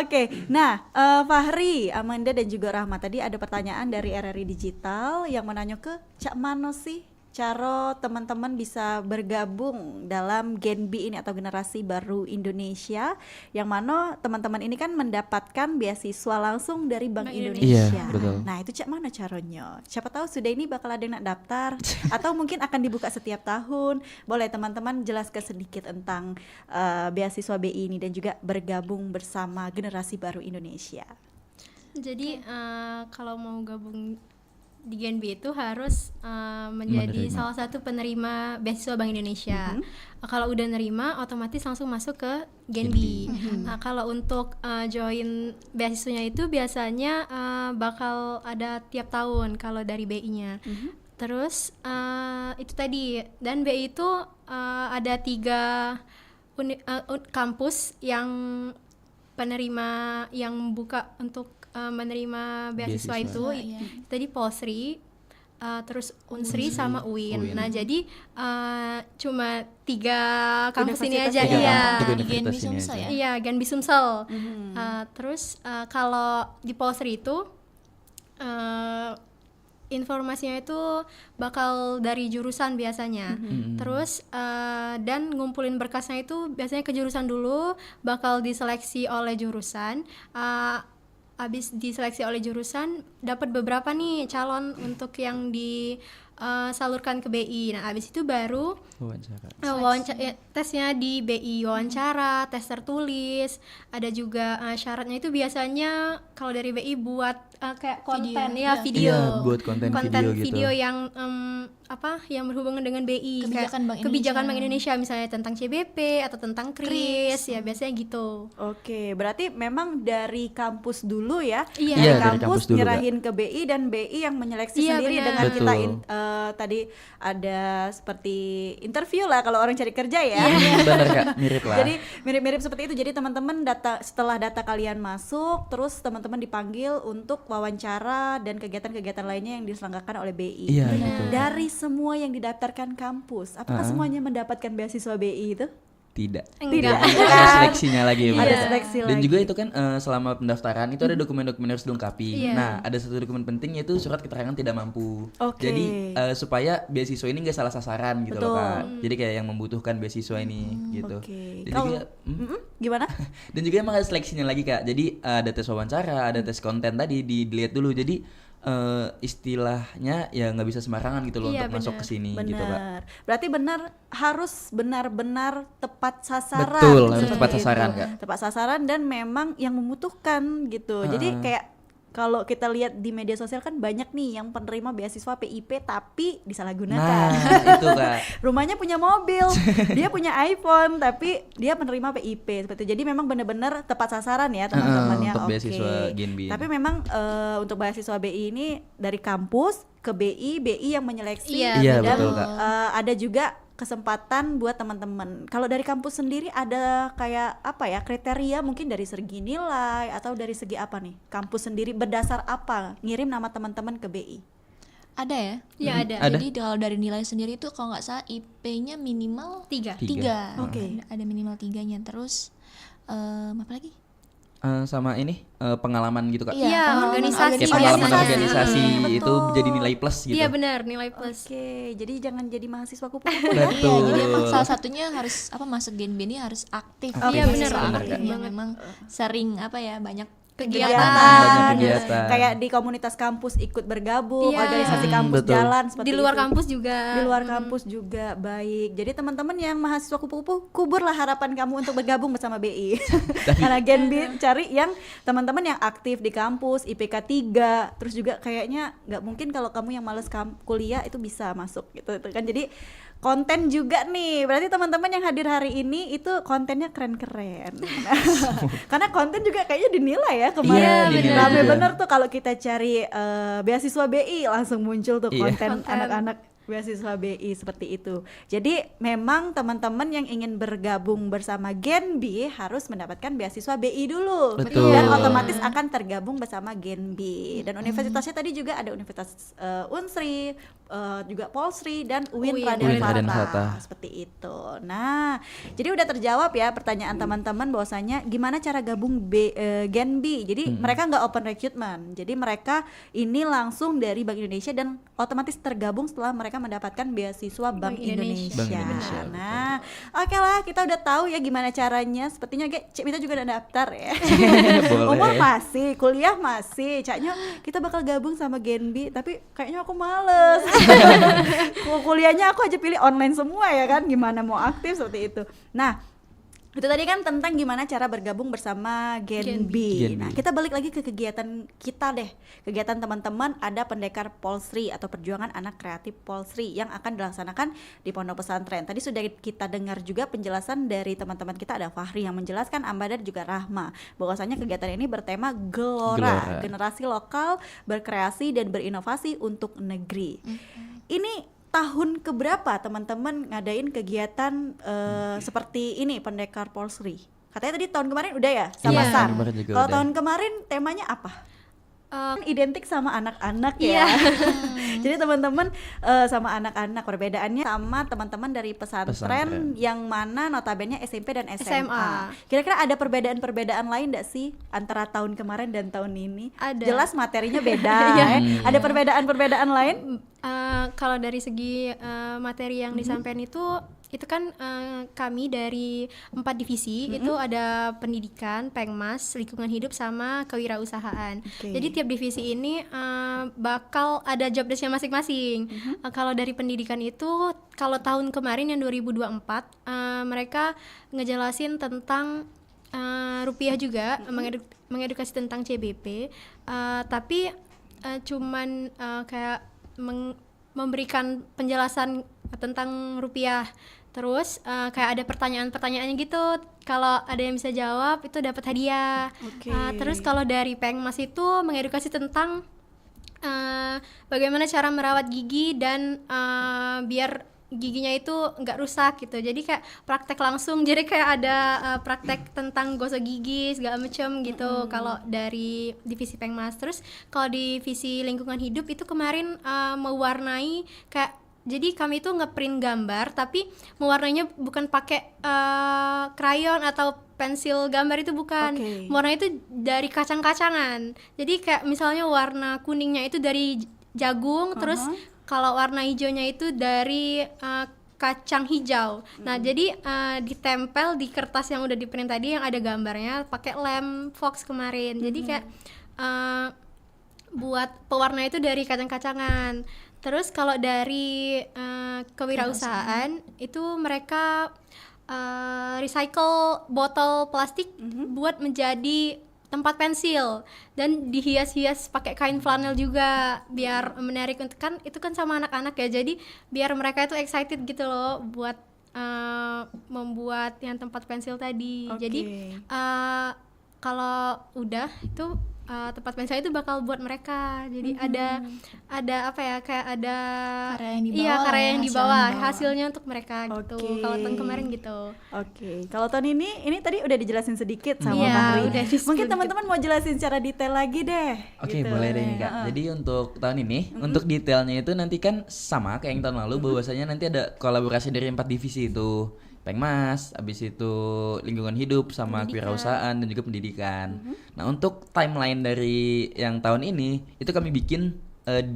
Oke. Nah, Fahri, Amanda dan juga Rahma, tadi ada pertanyaan dari RRI Digital yang menanya ke Cak mano sih cara teman-teman bisa bergabung dalam Gen B ini atau generasi baru Indonesia, yang mana teman-teman ini kan mendapatkan beasiswa langsung dari Bank Indonesia. Iya, betul. Nah, itu cak mana caranya? Siapa tahu sudah ini bakal ada yang nak daftar atau mungkin akan dibuka setiap tahun. Boleh teman-teman jelaskan sedikit tentang beasiswa BI ini dan juga bergabung bersama generasi baru Indonesia. Jadi kalau mau gabung di Gen B itu harus menjadi salah satu penerima beasiswa Bank Indonesia. Kalau udah nerima, otomatis langsung masuk ke Gen B. Kalau untuk join beasiswanya itu biasanya bakal ada tiap tahun kalau dari BI-nya. Terus itu tadi, dan BI itu ada 3 kampus yang penerima yang buka untuk menerima beasiswa itu. Tadi Polsri, terus Unsri sama UIN. Nah, jadi cuma 3 kampus ini aja. Gen B Sumsel ya. Iya, Gen B Sumsel. Terus kalau di Polsri itu informasinya itu bakal dari jurusan biasanya. Terus dan ngumpulin berkasnya itu biasanya ke jurusan dulu, bakal diseleksi oleh jurusan. Habis diseleksi oleh jurusan, dapat beberapa nih calon untuk yang di salurkan ke BI. Nah, abis itu baru Wawancara. tesnya di BI, wawancara, tes tertulis, ada juga syaratnya itu biasanya kalau dari BI buat kayak konten video. Iya, buat konten video gitu. video yang yang berhubungan dengan BI, kebijakan Bank Indonesia misalnya tentang CBP atau tentang KRIS, ya biasanya gitu. Oke, berarti memang dari kampus dulu ya. Iya, dari dari kampus kampus dulu, nyerahin ke BI dan BI yang menyeleksi Iya, sendiri benar. dengan kita Betul. tadi ada seperti interview lah kalau orang cari kerja ya. Bener Kak, mirip lah. Jadi mirip-mirip seperti itu. Jadi teman-teman setelah data kalian masuk, terus teman-teman dipanggil untuk wawancara dan kegiatan-kegiatan lainnya yang diselenggarakan oleh BI. Iya, betul. Dari semua yang didaftarkan kampus, apakah semuanya mendapatkan beasiswa BI itu? Tidak. Enggak. Ada seleksinya lagi ya, Ada Mbak. seleksi Dan lagi. juga itu kan selama pendaftaran itu ada dokumen-dokumen yang harus dilengkapi. Iya. Nah, ada satu dokumen penting yaitu surat keterangan tidak mampu. Oke. Jadi supaya beasiswa ini nggak salah sasaran gitu loh Betul. Kak. Jadi kayak yang membutuhkan beasiswa ini gitu. Oke. Dan Kalau juga gimana? dan juga emang ada seleksinya lagi Kak. Jadi ada tes wawancara, ada tes konten tadi dilihat dulu. Jadi istilahnya ya nggak bisa sembarangan gitu loh Iya, untuk masuk benar. ke sini gitu Kak. Benar. Berarti harus benar-benar tepat sasaran. Betul, harus seperti tepat itu. sasaran, Kak. Tepat sasaran dan memang yang membutuhkan gitu. Jadi kayak kalau kita lihat di media sosial kan banyak nih yang penerima beasiswa PIP tapi disalahgunakan. Nah, itu Kak. Rumahnya punya mobil, dia punya iPhone tapi dia penerima PIP seperti itu. Jadi memang benar-benar tepat sasaran ya teman-teman ya. untuk Oke. beasiswa Genbin. Tapi memang untuk beasiswa BI ini dari kampus ke BI yang menyeleksi Iya, dan betul, Kak. ada juga kesempatan buat teman-teman. Kalau dari kampus sendiri ada kayak apa ya kriteria mungkin dari segi nilai atau dari segi apa nih? Kampus sendiri berdasar apa ngirim nama teman-teman ke BI? Ada ya? Iya, ada. Ada. Jadi kalau dari nilai sendiri itu kalau nggak salah IP-nya minimal 3. tiga. Oke. Ada minimal 3-nya. Terus apa lagi? Sama ini pengalaman gitu Kak. Iya, organisasi Kayak pengalaman biasanya. organisasi Betul. itu jadi nilai plus gitu. Iya benar, nilai plus. Oke, jadi jangan jadi mahasiswa kupu-kupu. Iya, jadi emang Betul. salah satunya harus masuk Genbin ini harus aktif. Iya, benar, Aktif. aktif Ya, banget. memang sering banyak Kegiatan. Banyak kegiatan. Kayak di komunitas kampus ikut bergabung, Iya. organisasi kampus Betul. jalan seperti Di luar itu. kampus juga. Di luar kampus juga baik. Jadi teman-teman yang mahasiswa kupu-kupu, kuburlah harapan kamu untuk bergabung bersama BI. Karena Genbin cari yang teman-teman yang aktif di kampus, IPK 3, terus juga kayaknya nggak mungkin kalau kamu yang males kuliah itu bisa masuk gitu kan. Jadi konten juga nih. Berarti teman-teman yang hadir hari ini itu kontennya keren-keren. Karena konten juga kayaknya dinilai ya kemarin. Iya, dinilai Rame juga. bener tuh kalau kita cari beasiswa BI langsung muncul tuh Iya. konten anak-anak beasiswa BI seperti itu. Jadi memang teman-teman yang ingin bergabung bersama Genbi harus mendapatkan beasiswa BI dulu. Betul. Dan otomatis akan tergabung bersama Genbi. Dan universitasnya tadi juga ada Universitas Unsri, juga Polsri dan UIN Raden Raden Fata. Fata. Seperti itu. Nah, jadi udah terjawab ya pertanyaan teman-teman bahwasanya gimana cara gabung Genbi. Jadi mereka nggak open recruitment. Jadi mereka ini langsung dari Bank Indonesia dan otomatis tergabung setelah mereka mendapatkan beasiswa Bank Indonesia. Bank Indonesia, Nah, oke lah kita udah tahu ya gimana caranya. Sepertinya Cik Mita juga udah daftar ya. Boleh. Umur masih, kuliah masih. Caknya kita bakal gabung sama Genbi, tapi kayaknya aku males. Kuliahnya aku aja pilih online semua ya kan. Gimana mau aktif seperti itu. Nah, itu tadi kan tentang gimana cara bergabung bersama Genbi. Genbi. Nah, kita balik lagi ke kegiatan kita deh. Kegiatan teman-teman ada Pendekar Polsri atau Perjuangan Anak Kreatif Polsri yang akan dilaksanakan di Pondok Pesantren. Tadi sudah kita dengar juga penjelasan dari teman-teman kita, ada Fahri yang menjelaskan, Ambada dan juga Rahma. Bahwasanya kegiatan ini bertema Gelora, generasi lokal berkreasi dan berinovasi untuk negeri. Ini tahun keberapa teman-teman ngadain kegiatan seperti ini Pendekar Polsri? Katanya tadi tahun kemarin udah ya sama Iya. SAR. Tahun kemarin juga Kalau udah. tahun kemarin temanya apa? Identik sama anak-anak Iya. ya. Jadi teman-teman sama anak-anak, perbedaannya sama teman-teman dari pesantren yang mana notabene SMP dan SMA. Kira-kira ada perbedaan-perbedaan lain enggak sih antara tahun kemarin dan tahun ini? Ada. Jelas materinya beda ya. Ada perbedaan-perbedaan lain? Kalau dari segi materi yang disampaikan itu itu kan kami dari 4 divisi itu ada pendidikan, pengmas, lingkungan hidup sama kewirausahaan. Jadi tiap divisi ini bakal ada job desk-nya masing-masing. Kalau dari pendidikan itu kalau tahun kemarin yang 2024 mereka ngejelasin tentang rupiah juga, mengedukasi tentang CBP, tapi cuman kayak memberikan penjelasan tentang rupiah. Terus kayak ada pertanyaan-pertanyaannya gitu. Kalau ada yang bisa jawab itu dapat hadiah. Terus kalau dari Pengmas itu mengedukasi tentang bagaimana cara merawat gigi dan biar giginya itu nggak rusak gitu. Jadi kayak praktek langsung. Jadi kayak ada praktek tentang gosok gigi segala macam gitu. Kalau dari divisi Pengmas. Terus kalau divisi lingkungan hidup itu kemarin mewarnai kayak, jadi kami itu ngeprint gambar tapi mewarnainya bukan pakai krayon atau pensil gambar, itu bukan. Mewarnai itu dari kacang-kacangan. Jadi kayak misalnya warna kuningnya itu dari jagung, terus kalau warna hijaunya itu dari kacang hijau. Nah, jadi ditempel di kertas yang udah di-print tadi yang ada gambarnya pakai lem Fox kemarin. Jadi kayak buat pewarna itu dari kacang-kacangan. Terus kalau dari kewirausahaan itu mereka recycle botol plastik buat menjadi tempat pensil dan dihias-hias pakai kain flanel juga biar menarik. Untuk kan itu kan sama anak-anak ya, jadi biar mereka itu excited gitu loh buat membuat yang tempat pensil tadi. Jadi kalau udah itu tempat pensil itu bakal buat mereka. Jadi ada apa ya, kayak ada karya yang dibawa hasilnya untuk mereka gitu. Kalau tahun kemarin gitu. Kalau tahun ini tadi udah dijelasin sedikit sama Bang Ri. Mungkin teman-teman mau jelasin secara detail lagi deh. Gitu. Boleh deh Kak. Jadi untuk tahun ini, untuk detailnya itu nanti kan sama kayak yang tahun lalu, bahwasanya nanti ada kolaborasi dari 4 divisi itu. Pengmas, habis itu lingkungan hidup sama kewirausahaan dan juga pendidikan. Nah, untuk timeline dari yang tahun ini itu kami bikin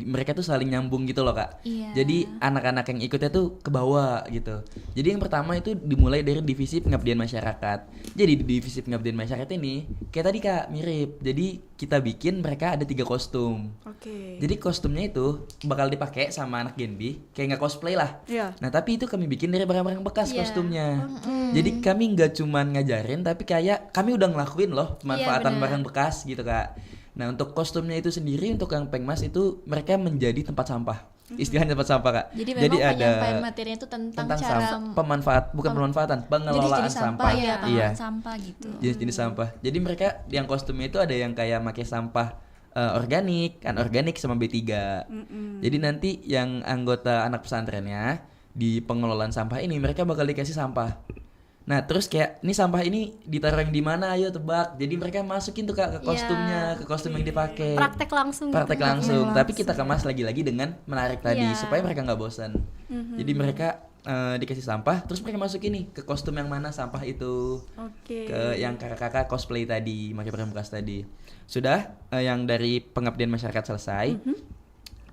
mereka tuh saling nyambung gitu loh Kak. Jadi anak-anak yang ikutnya tuh ke bawah gitu. Jadi yang pertama itu dimulai dari divisi pengabdian masyarakat. Jadi di divisi pengabdian masyarakat ini kayak tadi Kak, mirip. Jadi kita bikin mereka ada 3 kostum. Jadi kostumnya itu bakal dipakai sama anak Genbi, kayak nggak cosplay lah. Nah tapi itu kami bikin dari barang-barang bekas kostumnya. Jadi kami nggak cuman ngajarin, tapi kayak kami udah ngelakuin loh pemanfaatan barang bekas gitu Kak. Nah untuk kostumnya itu sendiri, untuk yang Pengmas itu mereka menjadi tempat sampah. Istilahnya tempat sampah Kak. Jadi memang penyampaian materinya itu tentang cara pengelolaan sampah. Pengelolaan sampah gitu. Jenis sampah. Jadi mereka yang kostumnya itu ada yang kayak pakai sampah organik, anorganik sama B3. Jadi nanti yang anggota anak pesantrennya di pengelolaan sampah ini mereka bakal dikasih sampah. Nah terus kayak ini sampah ini ditaruh yang di mana, ayo tebak. Jadi mereka masukin tuh Kak ke kostumnya, ke kostum yang dipakai. Praktek langsung. Tapi kita kemas lagi-lagi dengan menarik tadi supaya mereka nggak bosan. Jadi mereka dikasih sampah, terus mereka masukin nih ke kostum yang mana sampah itu. Ke yang kakak-kakak cosplay tadi, pakai barang bekas tadi. Sudah yang dari pengabdian masyarakat selesai.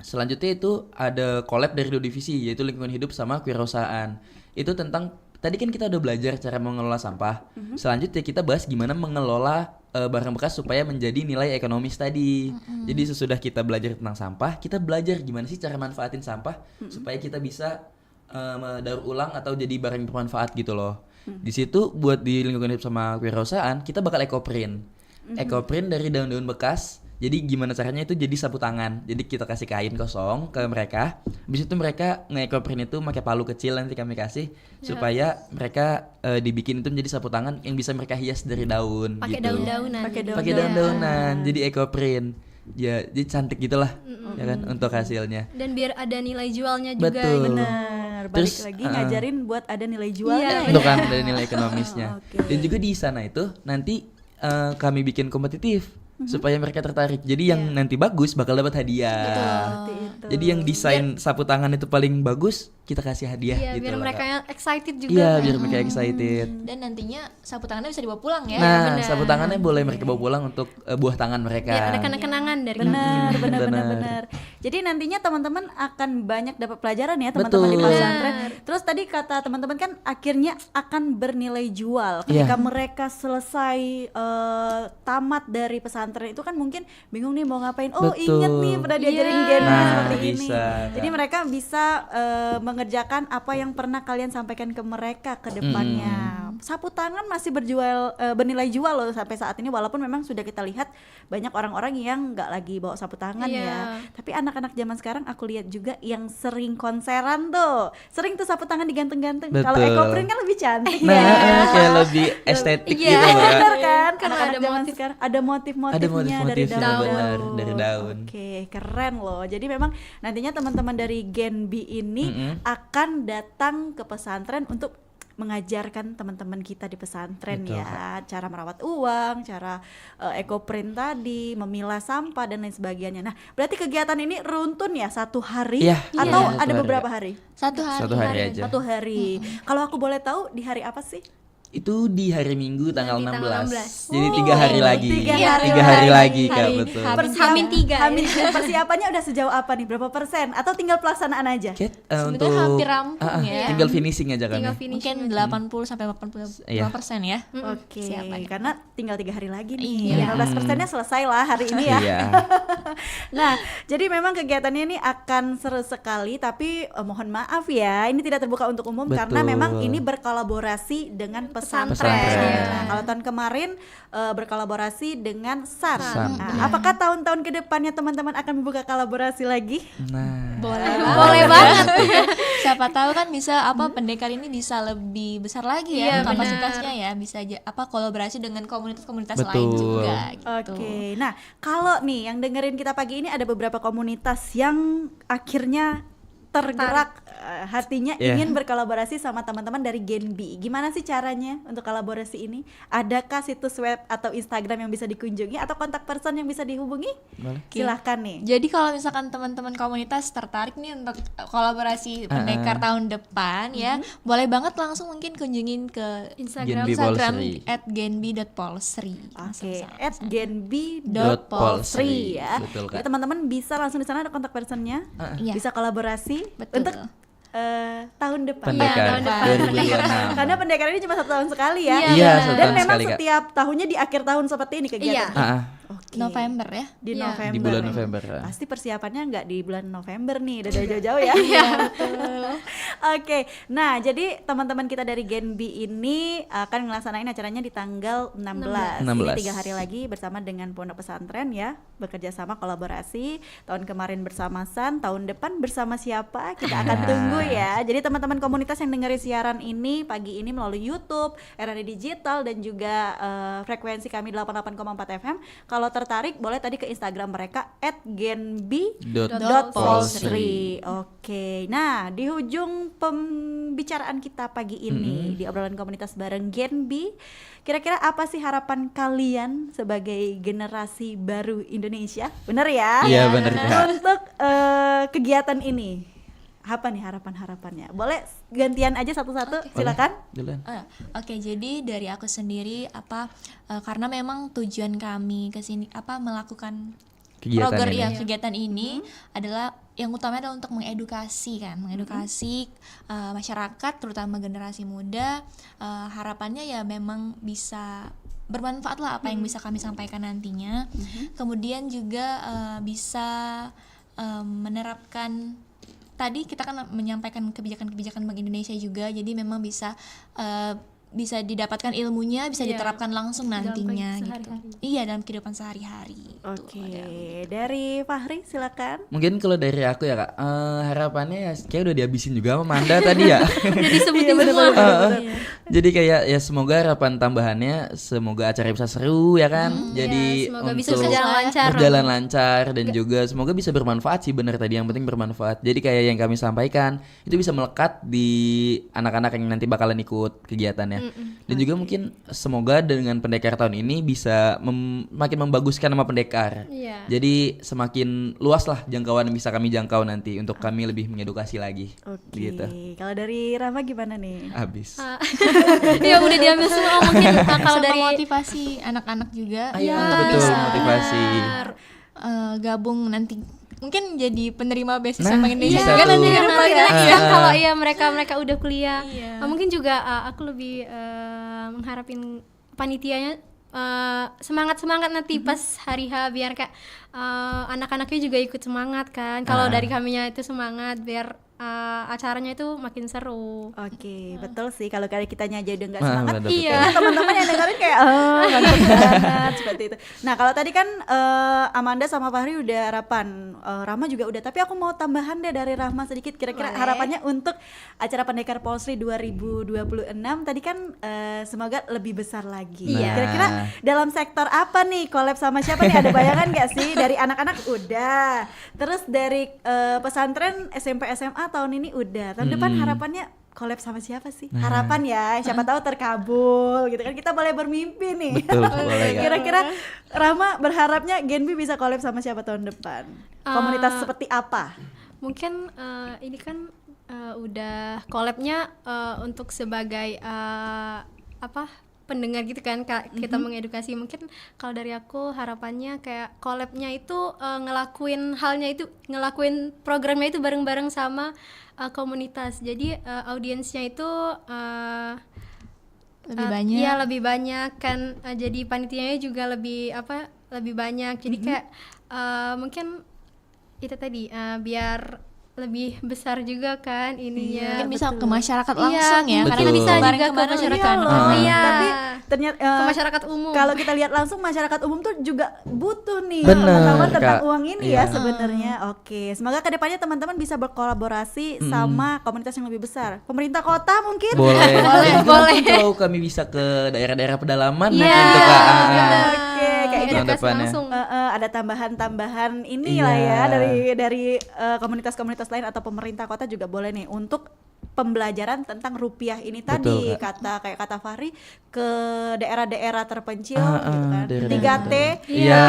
Selanjutnya itu ada collab dari 2 divisi, yaitu lingkungan hidup sama kewirausahaan. Itu tentang tadi kan kita udah belajar cara mengelola sampah. Selanjutnya kita bahas gimana mengelola barang bekas supaya menjadi nilai ekonomis tadi. Jadi sesudah kita belajar tentang sampah, kita belajar gimana sih cara manfaatin sampah supaya kita bisa daur ulang atau jadi barang yang bermanfaat gitu loh. Di situ buat di lingkungan hidup sama kewirausahaan kita bakal eco-print. Eco-print dari daun-daun bekas. Jadi gimana caranya itu jadi sapu tangan. Jadi kita kasih kain kosong ke mereka. Habis itu mereka nge-eco-print itu pakai palu kecil, nanti kami kasih supaya mereka dibikin itu menjadi sapu tangan yang bisa mereka hias dari daun. Pakai gitu. daun-daunan. Pakai daun-daunan. Jadi eco-print. Ya, jadi cantik gitulah. Ya kan untuk hasilnya. Dan biar ada nilai jualnya juga. Betul. Benar. Balik lagi ngajarin buat ada nilai jualnya. Untuk kan ada nilai ekonomisnya. Dan juga di sana itu nanti kami bikin kompetitif. Supaya mereka tertarik. Jadi yang nanti bagus bakal dapat hadiah. Jadi yang desain sapu tangan itu paling bagus kita kasih hadiah Iya, gitu biar loh, mereka Kak. excited juga. Iya, kan. biar mereka excited. Dan nantinya sapu tangannya bisa dibawa pulang ya. Nah, benar. sapu tangannya boleh mereka bawa pulang untuk buah tangan mereka. Biar ada kenang-kenangan dari kami. Benar, benar, benar, Benar. benar. Jadi nantinya teman-teman akan banyak dapat pelajaran ya teman-teman di Betul. pesantren. Terus tadi kata teman-teman kan akhirnya akan bernilai jual ketika Iya. mereka selesai tamat dari pesantren itu kan mungkin bingung nih mau ngapain. Oh, Betul. inget nih pernah diajarin Iya. Gen Nah, seperti ini. bisa, Jadi Kak. mereka bisa mengerjakan apa yang pernah kalian sampaikan ke mereka ke depannya. Sapu tangan masih bernilai jual loh sampai saat ini walaupun memang sudah kita lihat banyak orang-orang yang nggak lagi bawa sapu tangan Iya. ya. Tapi anak-anak zaman sekarang aku lihat juga yang sering konseran tuh. Sering tuh sapu tangan digantung-gantung. Kalau Betul. ekoprint kan lebih cantik Nah, ya. kayak lebih estetik Iya. gitu loh, Kak. Bener kan? Karena Anak-anak ada zaman motif. sekarang ada motif-motifnya Ada dari motif-motifnya, daun. benar, dari daun. Oke, keren loh. Jadi memang nantinya teman-teman dari Gen B ini akan datang ke pesantren untuk mengajarkan teman-teman kita di pesantren Betul, ya, cara merawat uang, cara ekoprint tadi, memilah sampah dan lain sebagainya. Nah, berarti kegiatan ini runtun ya 1 hari Iya, atau iya, 1 ada hari, beberapa Kak. hari? Satu hari. Satu hari aja. 1 hari. Kalau aku boleh tahu di hari apa sih? Itu di hari Minggu tanggal Nanti tanggal 16. 16. Jadi 3 hari lagi. Tiga Iya, hari 3 hari lagi, Kak, Hari- betul. hari- Hamin 3 ya. Persiapannya udah sejauh apa nih? Berapa persen? Atau tinggal pelaksanaan aja? Kayak, Sebenarnya untuk hampir rampung ya. tinggal finishing aja kan. Tinggal ya. finish. Mungkin 80 sampai 85% ya. Oke, Persiapannya. karena tinggal 3 hari lagi nih. Iya. 15%-nya selesai lah hari ini ya. Iya. Nah, jadi memang kegiatannya ini akan seru sekali, tapi mohon maaf ya, ini tidak terbuka untuk umum karena Betul. memang ini berkolaborasi dengan pesantren. Pesantren. Nah, kalau tahun kemarin berkolaborasi dengan SAR. SAR. Nah, apakah tahun-tahun ke depannya teman-teman akan membuka kolaborasi lagi? Nah, Boleh banget. Siapa tahu kan bisa pendekar ini bisa lebih besar lagi ya Iya, kapasitasnya ya, bisa kolaborasi dengan komunitas-komunitas lain Betul. juga gitu. Oke, nah kalau nih yang dengerin kita pagi ini ada beberapa komunitas yang akhirnya tergerak hatinya Iya. ingin berkolaborasi sama teman-teman dari Gen B. Gimana sih caranya untuk kolaborasi ini? Adakah situs web atau Instagram yang bisa dikunjungi atau kontak person yang bisa dihubungi? boleh. Silahkan nih. Jadi kalau misalkan teman-teman komunitas tertarik nih untuk kolaborasi pendekar tahun depan ya, boleh banget langsung mungkin kunjungin ke Instagram. Genbi Instagram Polsri. @genbi.polsri. Oke, @genb.polsri Polsri. ya. Betul, Kak. Jadi teman-teman bisa langsung di sana ada kontak personnya, Iya. bisa kolaborasi Betul. untuk tahun depan. Pendekar tahun depan. 2026. Karena pendekar ini cuma 1 tahun sekali ya. Iya, Iya, benar. 1 Dan tahun memang sekali, Kak. setiap tahunnya di akhir tahun seperti ini kegiatan. Iya. Oke. November ya. Di Iya. November. Di bulan nih. November. Pasti persiapannya nggak di bulan November nih, udah jauh-jauh ya. Iya, Oke, nah jadi teman-teman kita dari Gen B ini akan melaksanain acaranya di tanggal 16. Ini 16. 3 hari lagi bersama dengan Pondok Pesantren ya, bekerja sama kolaborasi. Tahun kemarin bersama SAN, tahun depan bersama siapa? Kita akan tunggu ya. Jadi teman-teman komunitas yang dengerin siaran ini pagi ini melalui YouTube, RRI Digital dan juga frekuensi kami 88,4 FM. Kalau tertarik boleh tadi ke Instagram mereka @genb.polsri. Oke. Nah, di ujung pembicaraan kita pagi ini di obrolan komunitas bareng Gen B, kira-kira apa sih harapan kalian sebagai generasi baru Indonesia? Bener ya? Iya, bener, Kak. Untuk kegiatan ini. Apa nih harapan-harapannya? Boleh gantian aja satu-satu, silakan. Duluan. Oke, jadi dari aku sendiri karena memang tujuan kami ke sini melakukan Kegiatan program ini. kegiatan ini adalah yang utamanya adalah untuk mengedukasi masyarakat terutama generasi muda. Harapannya ya memang bisa bermanfaat lah apa yang bisa kami sampaikan nantinya. Kemudian juga bisa menerapkan tadi kita kan menyampaikan kebijakan-kebijakan Bank Indonesia juga, jadi memang bisa didapatkan ilmunya, bisa Iya. diterapkan langsung Dalam nantinya kehidupan gitu. sehari-hari. Iya, dalam kehidupan sehari-hari. Oke, dari Fahri silakan. Mungkin kalau dari aku ya, Kak, harapannya ya kayak udah dihabisin juga sama Manda tadi ya. Udah disebutin Iya, bener, semua. bener, bener. Jadi kayak ya semoga harapan tambahannya semoga acara bisa seru ya kan. Jadi Iya, semoga bisa untuk berjalan lancar. berjalan lancar dan juga semoga bisa bermanfaat sih, bener tadi yang penting bermanfaat. Jadi kayak yang kami sampaikan itu bisa melekat di anak-anak yang nanti bakalan ikut kegiatannya. Dan juga mungkin semoga dengan pendekar tahun ini bisa makin membaguskan nama pendekar. Iya. Jadi semakin luas lah jangkauan yang bisa kami jangkau nanti untuk kami lebih mengedukasi lagi. Oke. Gitu. Kalau dari Rama gimana nih? Habis. Ya udah diambil semua mungkin kalau Sama dari motivasi anak-anak juga Iya, untuk betul, bisa motivasi. gabung nanti mungkin jadi penerima beasiswa Nah, Bank Indonesia bisa kan tuh. nanti ke depan ya. Iya, kalau ya mereka udah kuliah. Iya. Mungkin juga aku lebih mengharapin panitianya semangat nanti pas hari H biar kayak anak-anaknya juga ikut semangat kan. Kalau dari kaminya itu semangat biar acaranya itu makin seru. Oke, betul sih kalau kayak kitanya aja udah nggak Nah, semangat, betul, Iya. karena teman-teman yang dengerin kayak ngantuk banget seperti itu. Nah, kalau tadi kan Amanda sama Fahri udah harapan, Rahma juga udah, tapi aku mau tambahan deh dari Rahma sedikit, kira-kira Boleh. harapannya untuk acara Pendekar Polsri 2026 tadi kan semoga lebih besar lagi. Iya. Kira-kira dalam sektor apa nih, collab sama siapa nih, ada bayangan nggak sih? Dari anak-anak udah, terus dari pesantren SMP SMA tahun ini udah, tahun depan harapannya collab sama siapa sih? Harapan ya, siapa tahu terkabul gitu kan, kita boleh bermimpi nih. Betul, boleh, Kak. Kira-kira Rahma berharapnya Genbi bisa collab sama siapa tahun depan? Komunitas seperti apa? Mungkin ini kan udah collab-nya untuk sebagai pendengar gitu kan, kita mengedukasi. Mungkin kalau dari aku harapannya kayak collab-nya itu ngelakuin programnya itu bareng-bareng sama komunitas. Jadi audiensnya itu Lebih banyak. Iya, lebih banyak kan. Jadi panitianya juga lebih banyak. Jadi kayak mungkin itu tadi biar lebih besar juga kan ininya. Mungkin bisa ke masyarakat langsung ya, mungkin karena bisa kemarin- juga ke kemarin masyarakat. Iya loh. Iya. Tapi ternyata Ke masyarakat umum. Kalau kita lihat langsung masyarakat umum tuh juga butuh nih Bener, pengetahuan tentang Kak. uang ini Iya. ya sebenarnya. Oke, semoga kedepannya teman-teman bisa berkolaborasi sama komunitas yang lebih besar. Pemerintah kota mungkin. Boleh. Boleh, Dan juga boleh. mungkin kalau kami bisa ke daerah-daerah pedalaman Iya, gitu Kak. benar. Oke, kayak Tahun Edukasi depannya. langsung. ada tambahan-tambahan inilah Iya. ya dari komunitas-komunitas lain atau pemerintah kota juga boleh nih untuk pembelajaran tentang rupiah ini tadi, Kak. kayak kata Fahri, ke daerah-daerah terpencil gitu kan. daerah-daerah 3T Iya.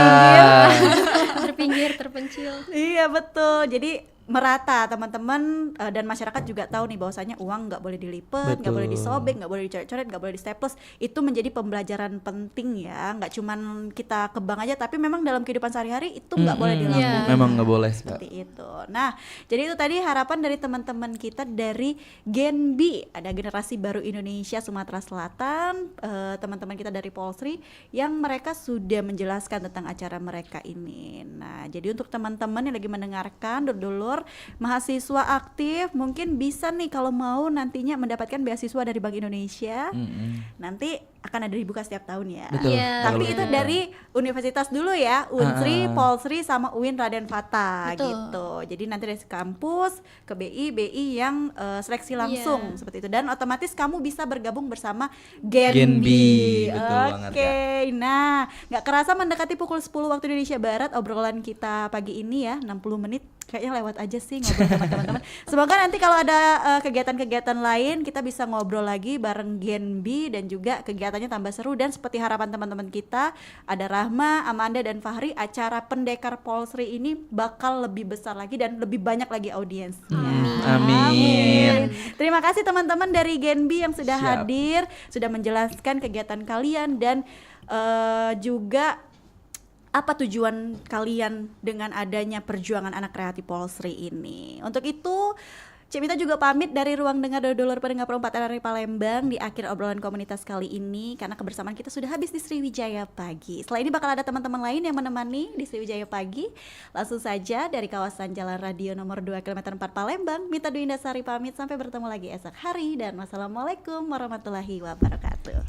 terpencil. Iya betul. Jadi merata teman-teman dan masyarakat juga tahu nih bahwasanya uang nggak boleh dilipet, nggak boleh Betul. disobek, nggak boleh dicoret-coret, nggak boleh di-staples. Itu menjadi pembelajaran penting ya. Nggak cuman kita ke bank aja, tapi memang dalam kehidupan sehari-hari itu nggak boleh dilakukan. Iya. Memang nggak boleh Kak. Seperti itu. Nah, jadi itu tadi harapan dari teman-teman kita dari Genbi, ada generasi baru Indonesia Sumatera Selatan, teman-teman kita dari Polsri yang mereka sudah menjelaskan tentang acara mereka ini. Nah, jadi untuk teman-teman yang lagi mendengarkan, dulur mahasiswa aktif, mungkin bisa nih kalau mau nantinya mendapatkan beasiswa dari Bank Indonesia. Nanti akan ada dibuka setiap tahun ya. Betul. Iya. Tapi Kalau itu betul. dari universitas dulu ya, Unsri, Polsri sama UIN Raden Fatah Betul. gitu. Jadi nanti dari kampus ke BI yang seleksi langsung seperti itu, dan otomatis kamu bisa bergabung bersama Genbi. Betul banget, Oke, nah nggak kerasa mendekati pukul 10 waktu Indonesia Barat, obrolan kita pagi ini ya 60 menit kayaknya lewat aja sih ngobrol sama teman-teman. Semoga nanti kalau ada kegiatan-kegiatan lain kita bisa ngobrol lagi bareng Genbi dan juga kegiatannya tambah seru, dan seperti harapan teman-teman kita, ada Rahma, Amanda dan Fahri, acara Pendekar Polsri ini bakal lebih besar lagi dan lebih banyak lagi audiensnya. Amin. Terima kasih teman-teman dari Genbi yang sudah Siap. hadir, sudah menjelaskan kegiatan kalian dan juga apa tujuan kalian dengan adanya perjuangan anak kreatif Polsri ini. Untuk itu Cik Mita juga pamit dari ruang dengar Dulur Pendengar Perempat RRI Palembang di akhir obrolan komunitas kali ini, karena kebersamaan kita sudah habis di Sriwijaya Pagi. Setelah ini bakal ada teman-teman lain yang menemani di Sriwijaya Pagi. Langsung saja dari kawasan Jalan Radio nomor 2 km 4 Palembang, Mita Dwi Indasari pamit, sampai bertemu lagi esok hari dan wassalamualaikum warahmatullahi wabarakatuh.